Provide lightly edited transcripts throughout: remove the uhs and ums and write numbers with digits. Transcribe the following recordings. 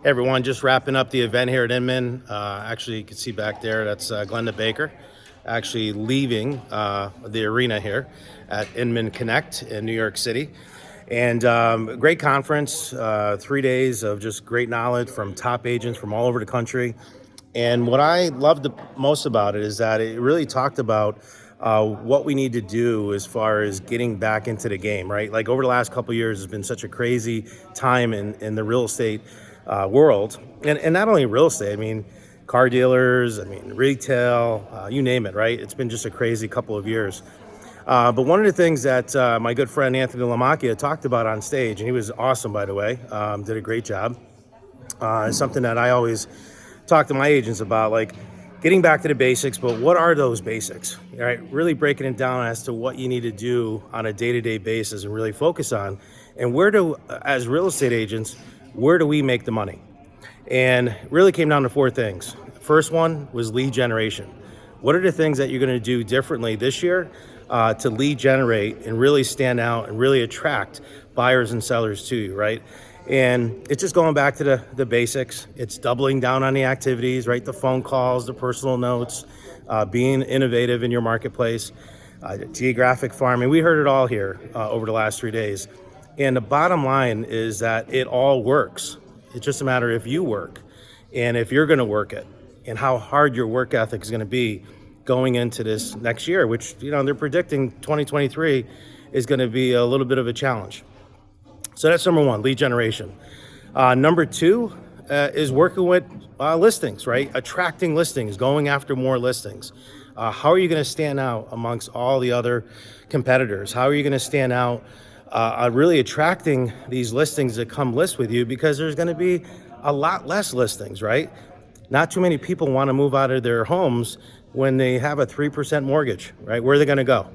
Hey everyone, just wrapping up the event here at Inman. Actually, you can see back there, that's Glenda Baker, actually leaving the arena here at Inman Connect in New York City. And great conference, 3 days of just great knowledge from top agents from all over the country. And what I loved the most about it is that it really talked about what we need to do as far as getting back into the game, right? Like over the last couple of years, has been such a crazy time in the real estate world. And not only real estate, I mean, car dealers, I mean, retail, you name it, right? It's been just a crazy couple of years. But one of the things that my good friend Anthony Lamacchia talked about on stage, and he was awesome, by the way, did a great job. It's something that I always talk to my agents about, like getting back to the basics. But what are those basics? All right, really breaking it down as to what you need to do on a day-to-day basis and really focus on. And where do, as real estate agents, where do we make the money? And it really came down to four things. First one was lead generation. What are the things that you're going to do differently this year to lead generate and really stand out and really attract buyers and sellers to you, right? And it's just going back to the basics. It's doubling down on the activities, right? The phone calls, the personal notes, being innovative in your marketplace, geographic farming. We heard it all here over the last 3 days. And the bottom line is that it all works. It's just a matter if you work and if you're going to work it and how hard your work ethic is going to be going into this next year, which, you know, they're predicting 2023 is going to be a little bit of a challenge. So that's number one, lead generation. Number two is working with listings, right? Attracting listings, going after more listings. How are you going to stand out amongst all the other competitors? How are you going to stand out really attracting these listings to come list with you, because there's going to be a lot less listings, right? Not too many people want to move out of their homes when they have a 3% mortgage, right? Where are they going to go?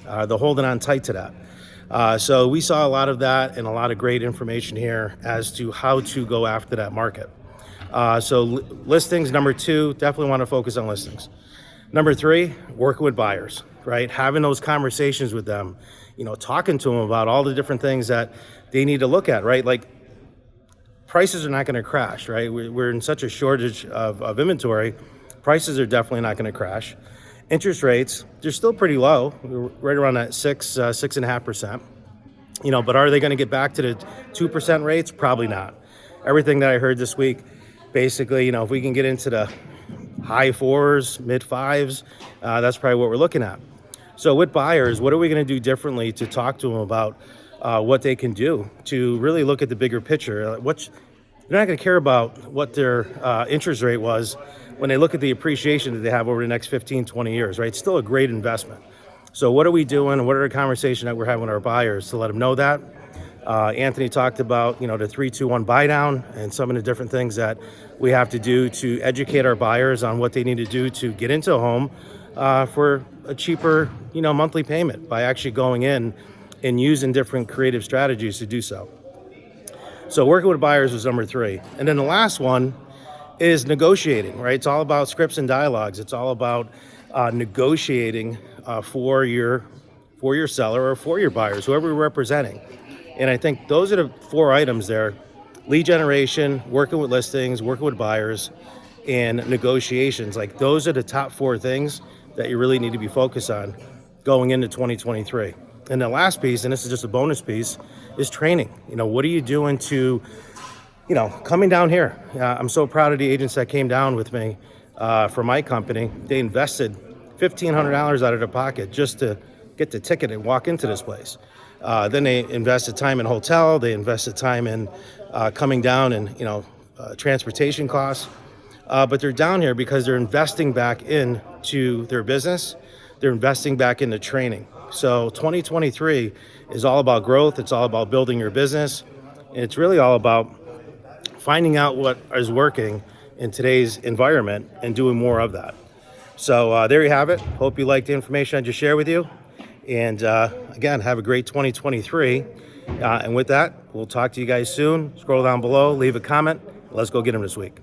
They're holding on tight to that. So we saw a lot of that and a lot of great information here as to how to go after that market. So listings, number two, definitely want to focus on listings. Number three, working with buyers, right? Having those conversations with them, you know, talking to them about all the different things that they need to look at, right? Like prices are not going to crash, right? We're in such a shortage of inventory. Prices are definitely not going to crash. Interest rates, they're still pretty low, right around that 6.5%. You know, but are they going to get back to the 2% rates? Probably not. Everything that I heard this week, basically, you know, if we can get into the high fours, mid fives, that's probably what we're looking at. So with buyers, what are we going to do differently to talk to them about what they can do to really look at the bigger picture? You're not going to care about what their interest rate was when they look at the appreciation that they have over the next 15, 20 years, right? It's still a great investment. So what are we doing? What are the conversations that we're having with our buyers to let them know that? Anthony talked about, you know, the 3-2-1 buy down and some of the different things that we have to do to educate our buyers on what they need to do to get into a home for a cheaper, you know, monthly payment by actually going in and using different creative strategies to do so. So working with buyers was number three. And then the last one is negotiating, right? It's all about scripts and dialogues. It's all about negotiating for your seller or for your buyers, whoever you're representing. And I think those are the four items there: lead generation, working with listings, working with buyers, and negotiations. Like those are the top four things that you really need to be focused on going into 2023. And the last piece, and this is just a bonus piece, is training. You know, what are you doing to, you know, coming down here? I'm so proud of the agents that came down with me for my company. They invested $1,500 out of their pocket just to get the ticket and walk into this place. Then they invested time in hotel. They invested time in coming down and, you know, transportation costs. But they're down here because they're investing back into their business. They're investing back into training. So 2023 is all about growth. It's all about building your business. And it's really all about finding out what is working in today's environment and doing more of that. So there you have it. Hope you liked the information I just shared with you. And again, have a great 2023. And with that, we'll talk to you guys soon. Scroll down below, leave a comment. Let's go get them this week.